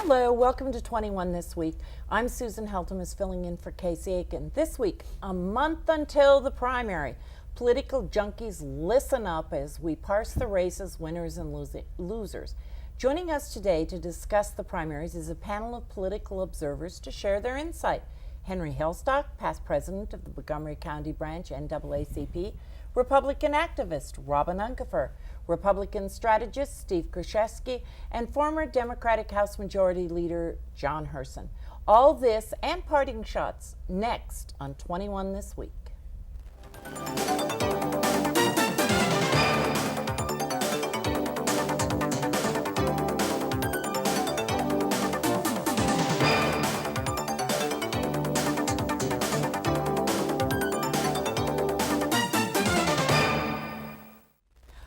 Hello, welcome to 21 This Week. I'm Susan Heltemes filling in for Kreseski, and this week, a month until the primary. Political junkies, listen up as we parse the races, winners and losers. Joining us today to discuss the primaries is a panel of political observers to share their insight. Henry Hailstock, past president of the Montgomery County branch NAACP, Republican activist Robin Uncapher, Republican strategist Steve Kreseski, and former Democratic House Majority Leader John Hurson. All this and parting shots next on 21 This Week.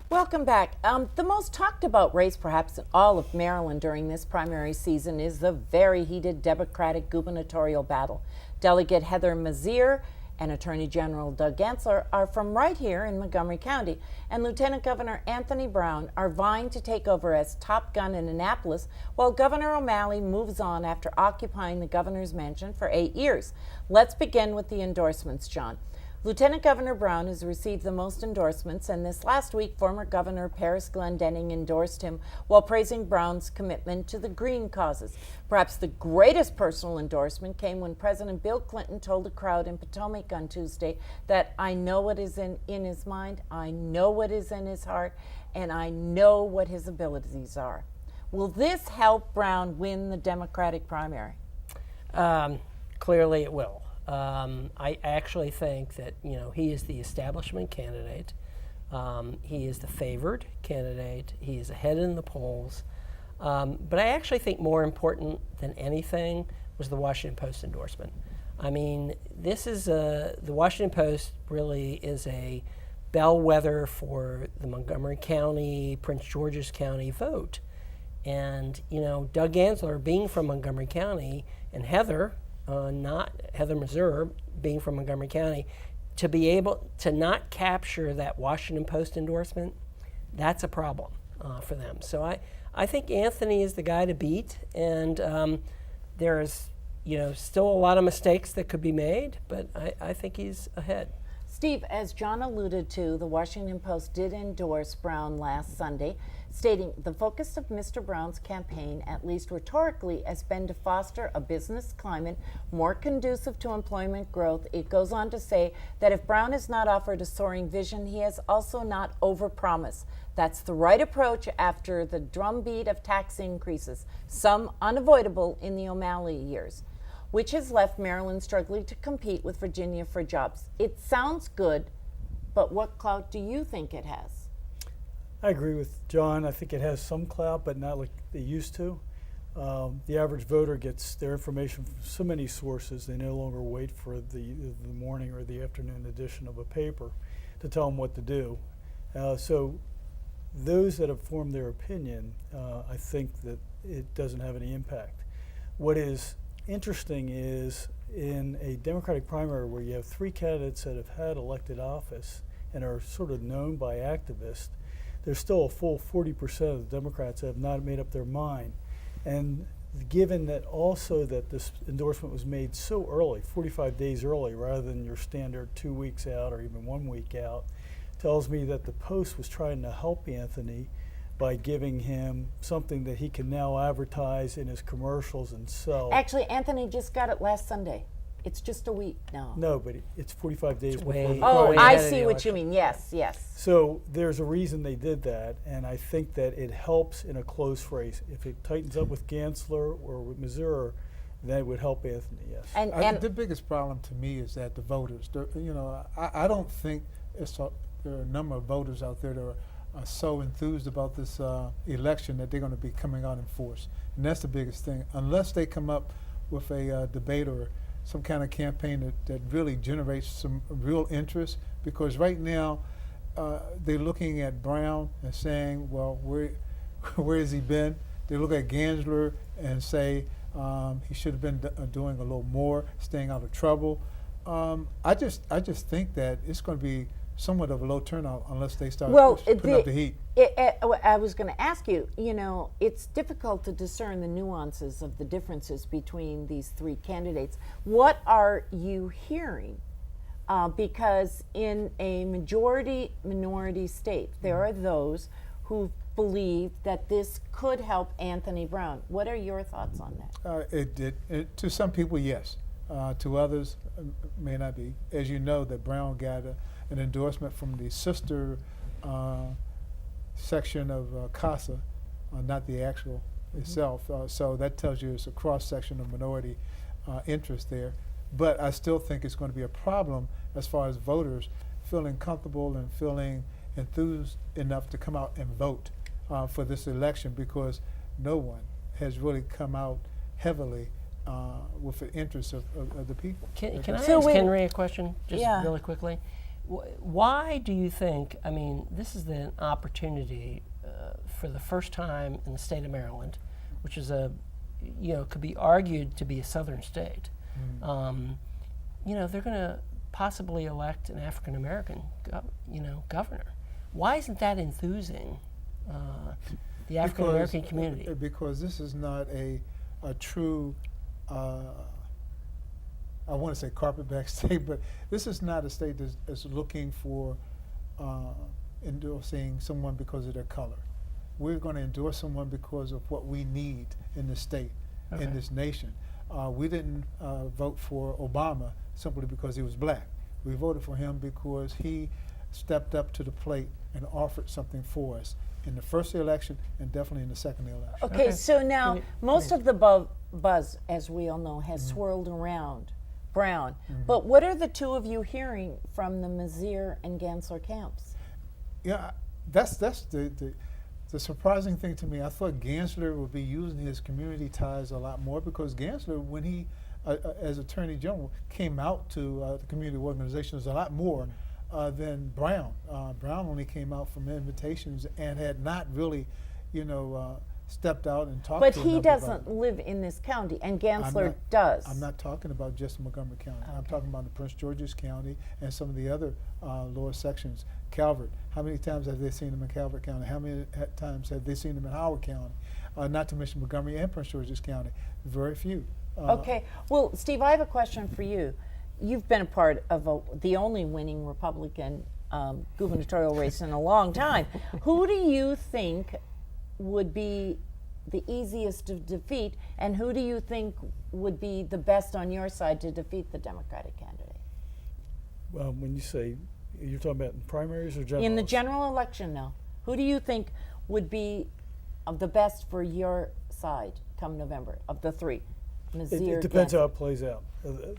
Welcome back. The most talked about race perhaps in all of Maryland during this primary season is the very heated Democratic gubernatorial battle. Delegate Heather Mazier and Attorney General Doug Gansler are from right here in Montgomery County, and Lieutenant Governor Anthony Brown are vying to take over as top gun in Annapolis, while Governor O'Malley moves on after occupying the governor's mansion for 8 years. Let's begin with the endorsements, John. Lieutenant Governor Brown has received the most endorsements, and this last week, former Governor Paris Glendening endorsed him while praising Brown's commitment to the green causes. Perhaps the greatest personal endorsement came when President Bill Clinton told a crowd in Potomac on Tuesday that I know what is in his mind, I know what is in his heart, and I know what his abilities are. Will this help Brown win the Democratic primary? Clearly it will. I actually think that, he is the establishment candidate. He is the favored candidate. He is ahead in the polls. But I actually think more important than anything was the Washington Post endorsement. I mean, this is the Washington Post really is a bellwether for the Montgomery County, Prince George's County vote. And, Doug Gansler being from Montgomery County and Heather Mazier being from Montgomery County, to be able to not capture that Washington Post endorsement, that's a problem for them. So I think Anthony is the guy to beat, and there's still a lot of mistakes that could be made, but I think he's ahead. Steve, as John alluded to, the Washington Post did endorse Brown last Sunday, stating the focus of Mr. Brown's campaign, at least rhetorically, has been to foster a business climate more conducive to employment growth. It goes on to say that if Brown is not offered a soaring vision, he has also not overpromised. That's the right approach after the drumbeat of tax increases, some unavoidable in the O'Malley years, which has left Maryland struggling to compete with Virginia for jobs. It sounds good, but what clout do you think it has? I agree with John. I think it has some clout, but not like they used to. The average voter gets their information from so many sources, they no longer wait for the morning or the afternoon edition of a paper to tell them what to do. So those that have formed their opinion, I think that it doesn't have any impact. What is interesting is in a Democratic primary where you have three candidates that have had elected office and are sort of known by activists, there's still a full 40% of the Democrats that have not made up their mind. And given that also that this endorsement was made so early, 45 days early, rather than your standard 2 weeks out or even 1 week out, tells me that the Post was trying to help Anthony by giving him something that he can now advertise in his commercials and sell. Actually, Anthony just got it last Sunday. It's just a week now. No, but it's 45 days before the Oh, primary. I see what you mean. Yes, yes. So there's a reason they did that, and I think that it helps in a close race. If it tightens up with Gansler or with Mazier, that would help Anthony, yes. And the biggest problem to me is that the voters, I don't think there are a number of voters out there that are so enthused about this election that they're going to be coming out in force. And that's the biggest thing. Unless they come up with a debate or some kind of campaign that really generates some real interest, because right now they're looking at Brown and saying, well, where has he been? They look at Gansler and say he should have been doing a little more, staying out of trouble. I just think that it's going to be somewhat of a low turnout unless they start Well, putting up the heat. I was going to ask you, it's difficult to discern the nuances of the differences between these three candidates. What are you hearing? Because in a majority-minority state, there are those who believe that this could help Anthony Brown. What are your thoughts on that? To some people, yes. To others, may not be. As you know, that Brown got an endorsement from the sister section of CASA, not the actual itself. So that tells you it's a cross-section of minority interest there. But I still think it's going to be a problem as far as voters feeling comfortable and feeling enthused enough to come out and vote for this election, because no one has really come out heavily with the interest of the people. Can I ask Henry a question, just really quickly? Why do you think, this is an opportunity for the first time in the state of Maryland, which is could be argued to be a southern state. They're going to possibly elect an African-American, governor. Why isn't that enthusing the African-American community? Because this is not a true, I want to say carpetbag state, but this is not a state that's looking for endorsing someone because of their color. We're going to endorse someone because of what we need in the state, in this nation. We didn't vote for Obama simply because he was black. We voted for him because he stepped up to the plate and offered something for us in the first election and definitely in the second election. Okay, so now most of the buzz, as we all know, has swirled around Brown. But what are the two of you hearing from the Mizzier and Gansler camps? Yeah, that's the surprising thing to me. I thought Gansler would be using his community ties a lot more, because Gansler, when he, as Attorney General, came out to the community organizations a lot more than Brown. Brown only came out from invitations and had not really, stepped out and talked to But he doesn't live in this county, and Gansler does. I'm not talking about just Montgomery County. I'm talking about the Prince George's County and some of the other lower sections. Calvert, how many times have they seen him in Calvert County? How many times have they seen him in Howard County? Not to mention Montgomery and Prince George's County. Very few. Okay. Well, Steve, I have a question for you. You've been a part of the only winning Republican gubernatorial race in a long time. Who do you think would be the easiest to defeat, and who do you think would be the best on your side to defeat the Democratic candidate? Well, when you say, you're talking about in primaries or general? In the general election now, who do you think would be the best for your side come November, of the three? It depends how it plays out.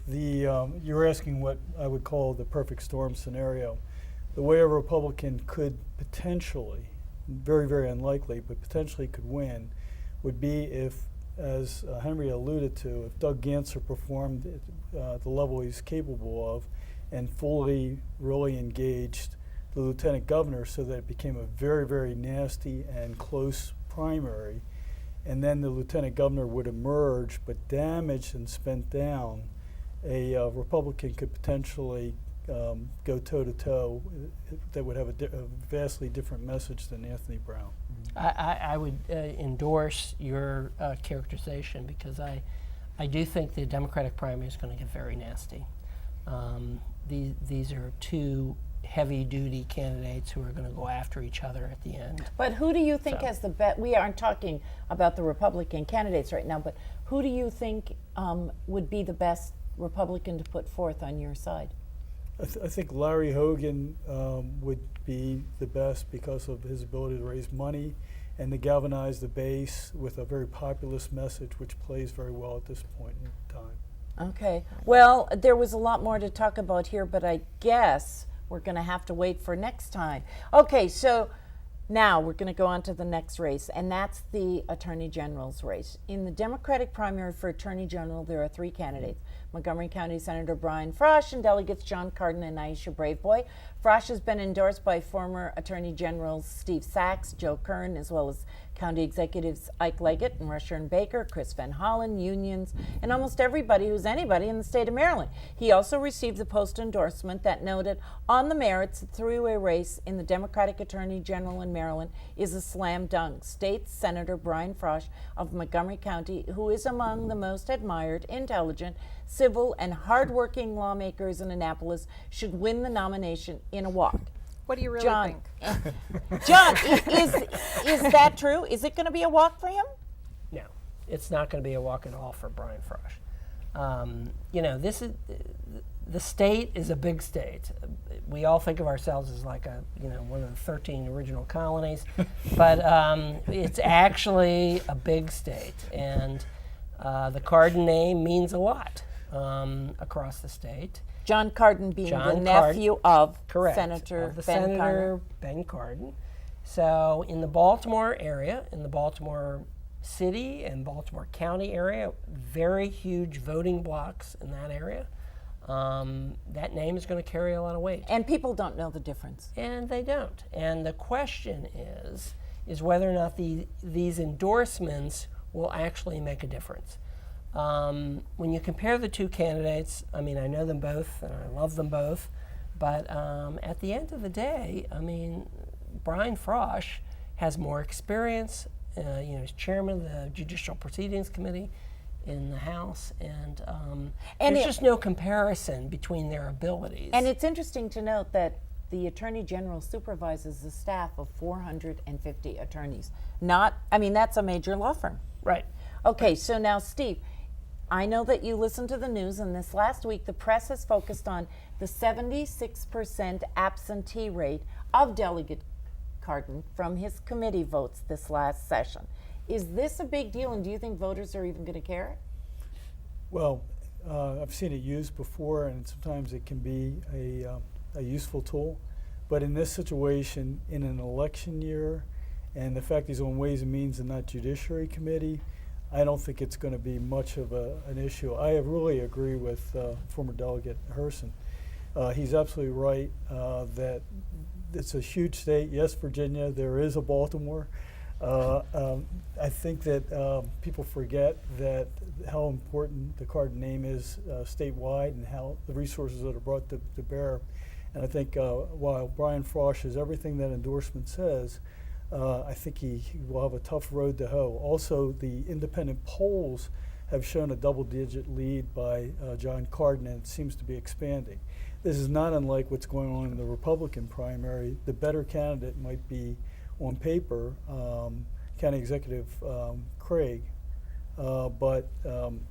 You're asking what I would call the perfect storm scenario. The way a Republican could potentially, very, very unlikely, but potentially could win, would be if, as Henry alluded to, if Doug Gansler performed at the level he's capable of and fully, really engaged the lieutenant governor so that it became a very, very nasty and close primary, and then the lieutenant governor would emerge, but damaged and spent down, a Republican could potentially go toe-to-toe that would have a vastly different message than Anthony Brown. I would endorse your characterization, because I do think the Democratic primary is going to get very nasty. These are two heavy-duty candidates who are going to go after each other at the end. But who do you think has the best? We aren't talking about the Republican candidates right now, but who do you think would be the best Republican to put forth on your side? I think Larry Hogan would be the best because of his ability to raise money and to galvanize the base with a very populist message, which plays very well at this point in time. Okay. Well, there was a lot more to talk about here, but I guess we're going to have to wait for next time. Okay, so now we're going to go on to the next race, and that's the Attorney General's race. In the Democratic primary for Attorney General, there are three candidates: Montgomery County Senator Brian Frosch and delegates John Cardin and Aisha Braveboy. Frosch has been endorsed by former Attorney Generals Steve Sachs, Joe Kern, as well as County executives Ike Leggett and Rushern Baker, Chris Van Hollen, unions, and almost everybody who's anybody in the state of Maryland. He also received the post endorsement that noted on the merits the three-way race in the Democratic Attorney General in Maryland is a slam dunk. State Senator Brian Frosh of Montgomery County, who is among the most admired, intelligent, civil, and hardworking lawmakers in Annapolis, should win the nomination in a walk. What do you really John, think? John, is that true? Is it going to be a walk for him? No, it's not going to be a walk at all for Brian Frosh. This is the state is a big state. We all think of ourselves as like one of the 13 original colonies, but it's actually a big state, and the Cardin name means a lot across the state. John Cardin being John the nephew of Correct. Senator Of the Ben Senator Cardin. Ben Cardin. So in the Baltimore area, in the Baltimore City and Baltimore County area, very huge voting blocks in that area. That name is going to carry a lot of weight. And people don't know the difference. And they don't. And the question is whether or not these endorsements will actually make a difference. When you compare the two candidates, I mean, I know them both and I love them both, but at the end of the day, I mean, Brian Frosh has more experience. He's chairman of the Judicial Proceedings Committee in the House, and there's just no comparison between their abilities. And it's interesting to note that the Attorney General supervises the staff of 450 attorneys. That's a major law firm. Right. Okay, so now, Steve, I know that you listened to the news, and this last week the press has focused on the 76% absentee rate of Delegate Cardin from his committee votes this last session. Is this a big deal, and do you think voters are even going to care? Well, I've seen it used before, and sometimes it can be a useful tool. But in this situation, in an election year, and the fact he's on Ways and Means and not Judiciary Committee, I don't think it's going to be much of an issue. I really agree with former Delegate Hurson. He's absolutely right that it's a huge state. Yes, Virginia, there is a Baltimore. I think that people forget that how important the Cardin name is statewide and how the resources that are brought to bear. And I think while Brian Frosh is everything that endorsement says, I think he will have a tough road to hoe. Also, the independent polls have shown a double-digit lead by John Cardin, and it seems to be expanding. This is not unlike what's going on in the Republican primary. The better candidate might be, on paper, County Executive Craig, but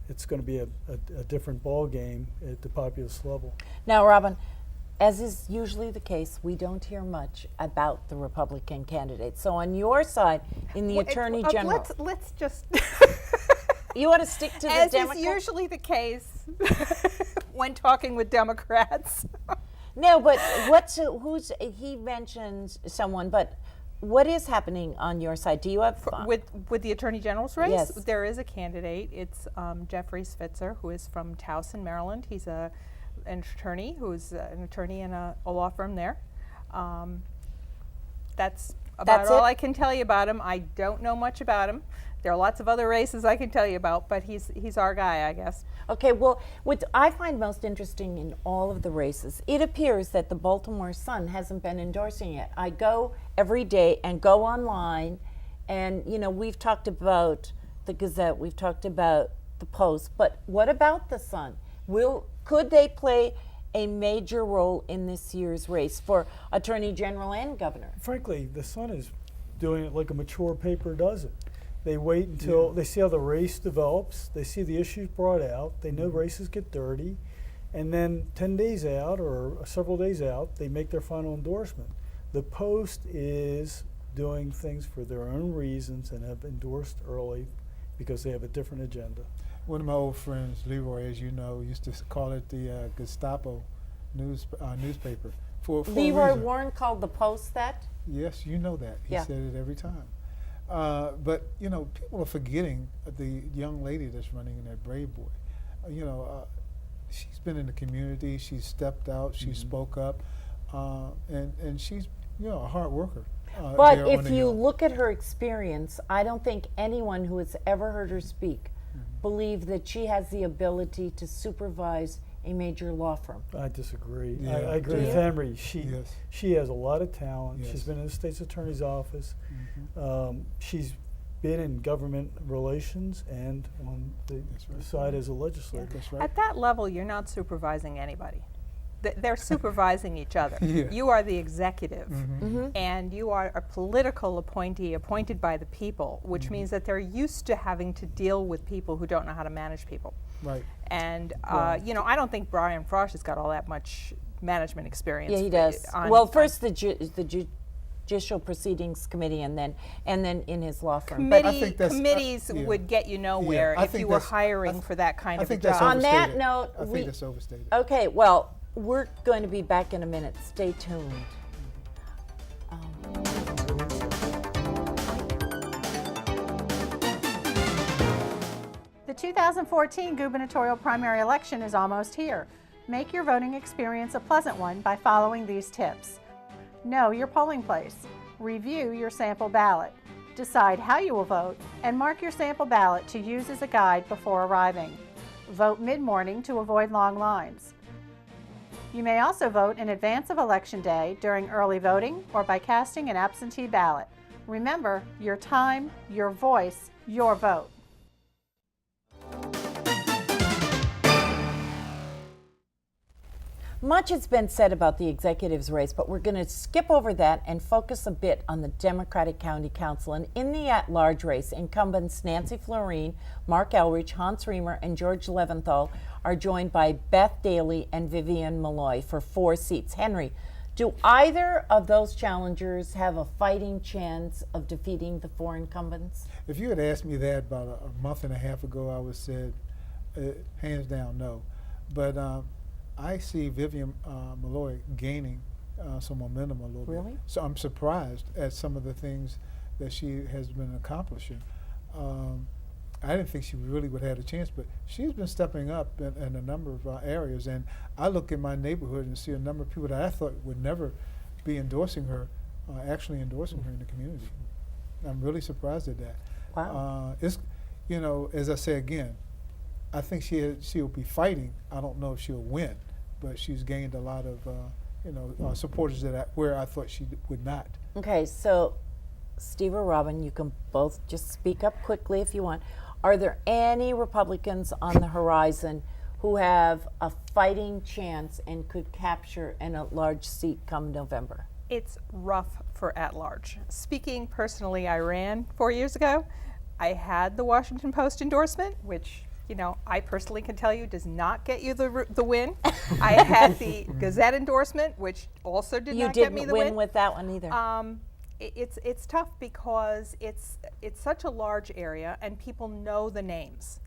it's going to be a different ball game at the populist level. Now, Robin, as is usually the case, we don't hear much about the Republican candidates. So on your side, in the Attorney General, Let's just. you want to stick to the As Democrats? is usually the case when talking with Democrats. No, but he mentioned someone, but what is happening on your side? Do you have With the Attorney General's race, Yes. there is a candidate. It's Jeffrey Spitzer, who is from Towson, Maryland. He's an attorney who's an attorney in a law firm there. That's about all I can tell you about him. I don't know much about him. There are lots of other races I can tell you about, but he's our guy, I guess. Okay, well, what I find most interesting in all of the races, it appears that the Baltimore Sun hasn't been endorsing it. I go every day and go online, and we've talked about the Gazette, we've talked about the Post, but what about the Sun? Could they play a major role in this year's race for Attorney General and Governor? Frankly, the Sun is doing it like a mature paper does it. They wait until they see how the race develops, they see the issues brought out, they know races get dirty, and then 10 days out or several days out, they make their final endorsement. The Post is doing things for their own reasons and have endorsed early because they have a different agenda. One of my old friends, Leroy, as you know, used to call it the Gestapo newspaper. For Leroy a reason. Warren called the Post that? Yes, you know that. He Yeah. said it every time. But people are forgetting the young lady that's running in that Brave Boy. She's been in the community. She's stepped out. She spoke up, and she's a hard worker. But there on if the you Hill. look at her experience, I don't think anyone who has ever heard her speak believe that she has the ability to supervise a major law firm. I disagree. Yeah. I agree Do with you? Henry. Yes. She has a lot of talent. Yes. She's been in the state's attorney's office. She's been in government relations and on the That's right. side as a legislator. That's right. At that level, you're not supervising anybody. They're supervising each other. Yeah. You are the executive, Mm-hmm. and you are a political appointee appointed by the people, which Mm-hmm. means that they're used to having to deal with people who don't know how to manage people. Right. And I don't think Brian Frosch has got all that much management experience. Yeah, he does. Well, first the Judicial Proceedings Committee, and then in his law firm. But I think that's- committees yeah. would get you nowhere I if think you were that's- hiring for that kind I of a think job. that's on that overstated. note, I think that's overstated. okay, well, we're going to be back in a minute. Stay tuned. The 2014 gubernatorial primary election is almost here. Make your voting experience a pleasant one by following these tips. Know your polling place. Review your sample ballot. Decide how you will vote and mark your sample ballot to use as a guide before arriving. Vote mid-morning to avoid long lines. You may also vote in advance of Election Day during early voting or by casting an absentee ballot. Remember, your time, your voice, your vote. Much has been said about the executives race, but we're going to skip over that and focus a bit on the Democratic County Council. And in the at-large race, incumbents Nancy Florine, Mark Elrich, Hans Remer, and George Leventhal are joined by Beth Daly and Vivian Malloy for 4 seats. Henry, do either of those challengers have a fighting chance of defeating the 4 incumbents? If you had asked me that about a month and a half ago, I would have said, hands down, no. But I see Vivian Malloy gaining some momentum a little Really? bit. So I'm surprised at some of the things that she has been accomplishing. I didn't think she really would have a chance, but she's been stepping up in a number of areas. And I look at my neighborhood and see a number of people that I thought would never be endorsing her, actually endorsing her in the community. I'm really surprised at that. Wow. It's, you know, as I say again, I think she'll be fighting. I don't know if she'll win, but she's gained a lot of supporters where I thought she would not. Okay, so Steve or Robin, you can both just speak up quickly if you want. Are there any Republicans on the horizon who have a fighting chance and could capture an at-large seat come November? It's rough for at-large. Speaking personally, I ran 4 years ago. I had the Washington Post endorsement, which, you know, I personally can tell you does not get you the win. I had the Gazette endorsement, which also did not get me the win. You didn't win with that one either. It's tough because it's such a large area and people know the names,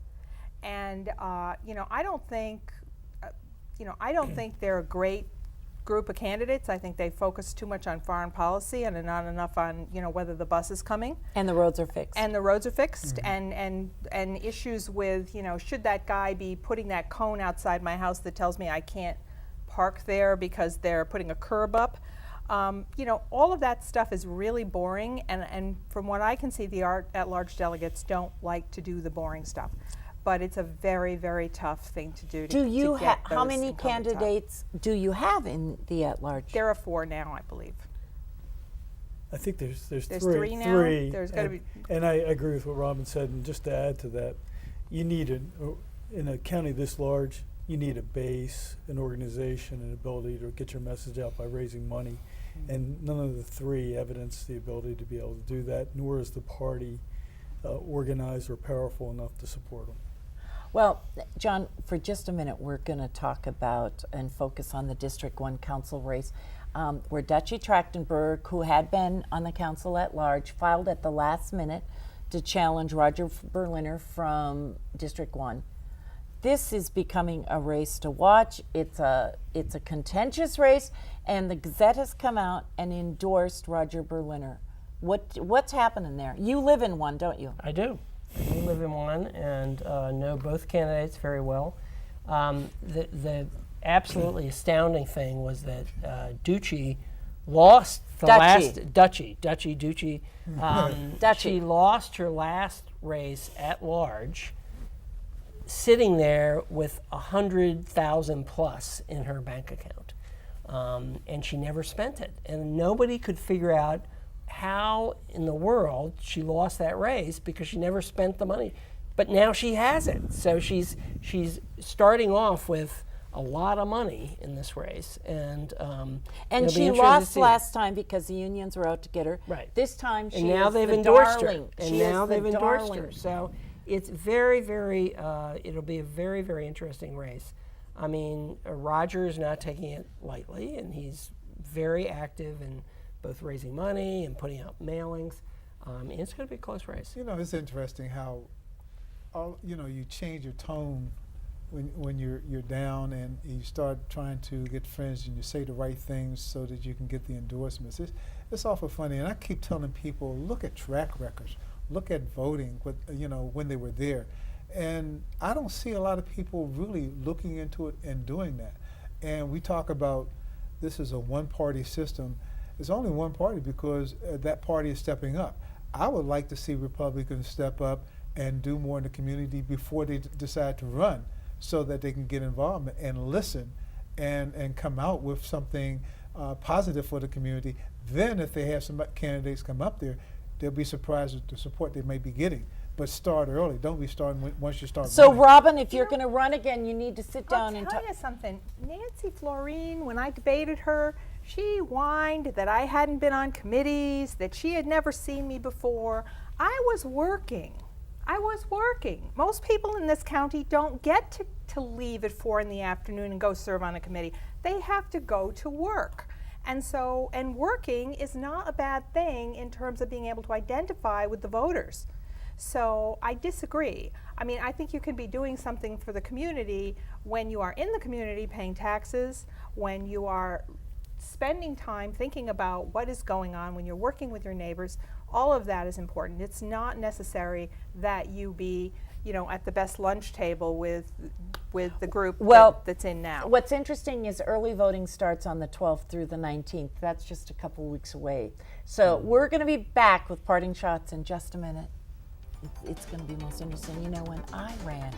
and I don't think they're a great group of candidates. I think they focus too much on foreign policy and not enough on whether the bus is coming. And the roads are fixed. And the roads are fixed, and issues with should that guy be putting that cone outside my house that tells me I can't park there because they're putting a curb up. All of that stuff is really boring, and from what I can see, the at-large delegates don't like to do the boring stuff. But it's a very, very tough thing to do. Do you have how many candidates do you have in the at-large? There are 4 now, I believe. I think there's There's three. 3 now? Three. There's gotta be. And I agree with what Robin said. And just to add to that, you need in a county this large, you need a base, an organization, an ability to get your message out by raising money. And none of the 3 evidence the ability to be able to do that, nor is the party organized or powerful enough to support them. Well, John, for just a minute, we're going to talk about and focus on the District 1 council race, where Dutchie Trachtenberg, who had been on the council at large, filed at the last minute to challenge Roger Berliner from District 1. This is becoming a race to watch. It's a contentious race, and the Gazette has come out and endorsed Roger Berliner. What's happening there? You live in one, don't you? I do. I do live in one and know both candidates very well. The absolutely astounding thing was that Ducey lost the Duchy. last Duchy. Duchy. She lost her last race at large, sitting there with 100,000 plus in her bank account, and she never spent it. And nobody could figure out how in the world she lost that race because she never spent the money. But now she has it, so she's starting off with a lot of money in this race, and it'll be she interesting to lost see. last time because the unions were out to get her. Right. This time she And now is they've the endorsed darling. her. And She now is the they've endorsed her. darling. So it's very, very. It'll be a very, very interesting race. I mean, Roger is not taking it lightly, and he's very active in both raising money and putting out mailings. And it's going to be a close race. You know, it's interesting how, you change your tone when you're down and you start trying to get friends and you say the right things so that you can get the endorsements. It's awful funny, and I keep telling people, look at track records, look at voting, when they were there, and I don't see a lot of people really looking into it and doing that. And we talk about this is a one-party system. It's only one party because that party is stepping up. I would like to see Republicans step up and do more in the community before they decide to run, so that they can get involved and listen and come out with something positive for the community. Then if they have some candidates come up there, they'll be surprised at the support they may be getting. But start early. Don't be starting once you start So running. Robin, if you're going to run again, you need to sit down I'll and tell talk. you something. Nancy Florine, when I debated her, she whined that I hadn't been on committees, that she had never seen me before. I was working. Most people in this county don't get to leave at 4 in the afternoon and go serve on a committee. They have to go to work. And working is not a bad thing in terms of being able to identify with the voters. So I disagree. I mean, I think you can be doing something for the community when you are in the community paying taxes, when you are spending time thinking about what is going on, when you're working with your neighbors. All of that is important. It's not necessary that you be, at the best lunch table with the group that's in now. What's interesting is early voting starts on the 12th through the 19th. That's just a couple weeks away. So we're going to be back with parting shots in just a minute. It's going to be most interesting. When I ran.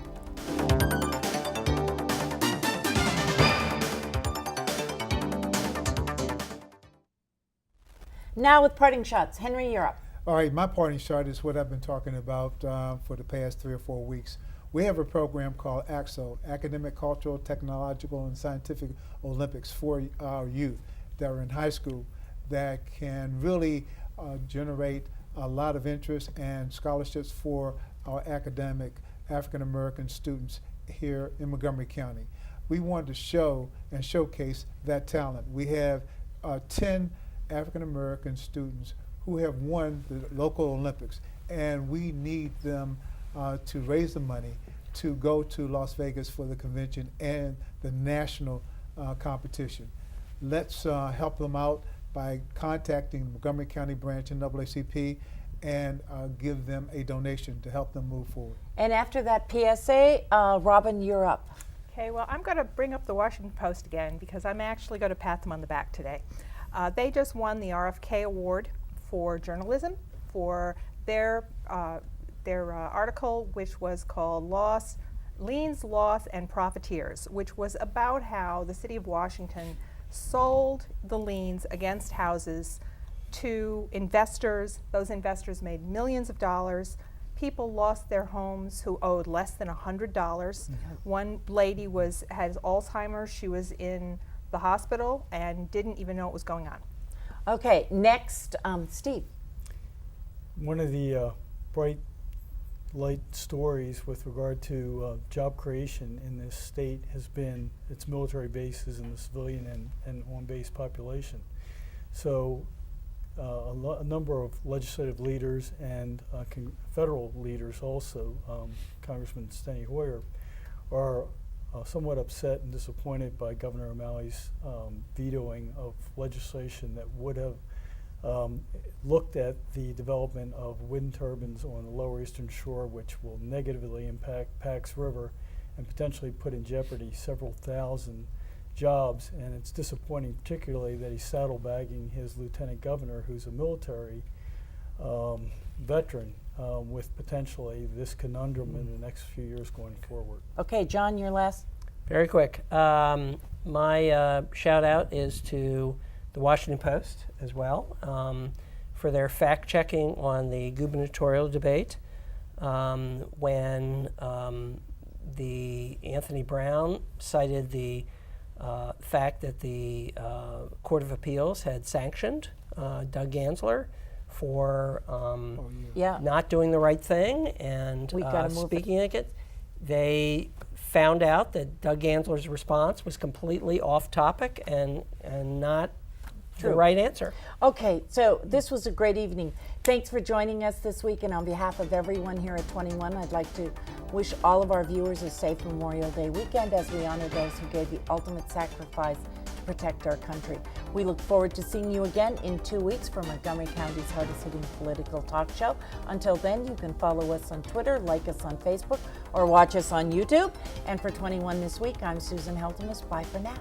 Now with parting shots, Henry, you're up. All right, my parting shot is what I've been talking about for the past 3 or 4 weeks. We have a program called ACTSO, Academic, Cultural, Technological, and Scientific Olympics for our youth that are in high school that can really generate a lot of interest and scholarships for our academic African American students here in Montgomery County. We wanted to show and showcase that talent. We have 10 African American students who have won the local Olympics, and we need them to raise the money to go to Las Vegas for the convention and the national competition. Let's help them out by contacting the Montgomery County branch and NAACP and give them a donation to help them move forward. And after that PSA, Robin, you're up. Okay, well, I'm going to bring up the Washington Post again because I'm actually going to pat them on the back today. They just won the RFK Award for journalism for their article, which was called Liens, Loss, and Profiteers, which was about how the city of Washington sold the liens against houses to investors. Those investors made millions of dollars. People lost their homes who owed less than $100. Mm-hmm. One lady has Alzheimer's. She was in the hospital and didn't even know what was going on. Okay, next, Steve. One of the bright light stories with regard to job creation in this state has been its military bases and the civilian and on-base population. So a number of legislative leaders and federal leaders also, Congressman Steny Hoyer, are somewhat upset and disappointed by Governor O'Malley's vetoing of legislation that would have looked at the development of wind turbines on the Lower Eastern Shore, which will negatively impact Pax River and potentially put in jeopardy several thousand jobs, and it's disappointing, particularly that he's saddlebagging his lieutenant governor, who's a military veteran, with potentially this conundrum in the next few years going forward. Okay, John, your last. Very quick. My shout out is to the Washington Post as well for their fact checking on the gubernatorial debate when the Anthony Brown cited the fact that the Court of Appeals had sanctioned Doug Gansler for not doing the right thing and We gotta move speaking against. They found out that Doug Gansler's response was completely off topic and not the right answer. Okay, so this was a great evening. Thanks for joining us this week, and on behalf of everyone here at 21, I'd like to wish all of our viewers a safe Memorial Day weekend as we honor those who gave the ultimate sacrifice to protect our country. We look forward to seeing you again in 2 weeks for Montgomery County's hardest-hitting political talk show. Until then, you can follow us on Twitter, like us on Facebook, or watch us on YouTube. And for 21 this week, I'm Susan Heltemes. Bye for now.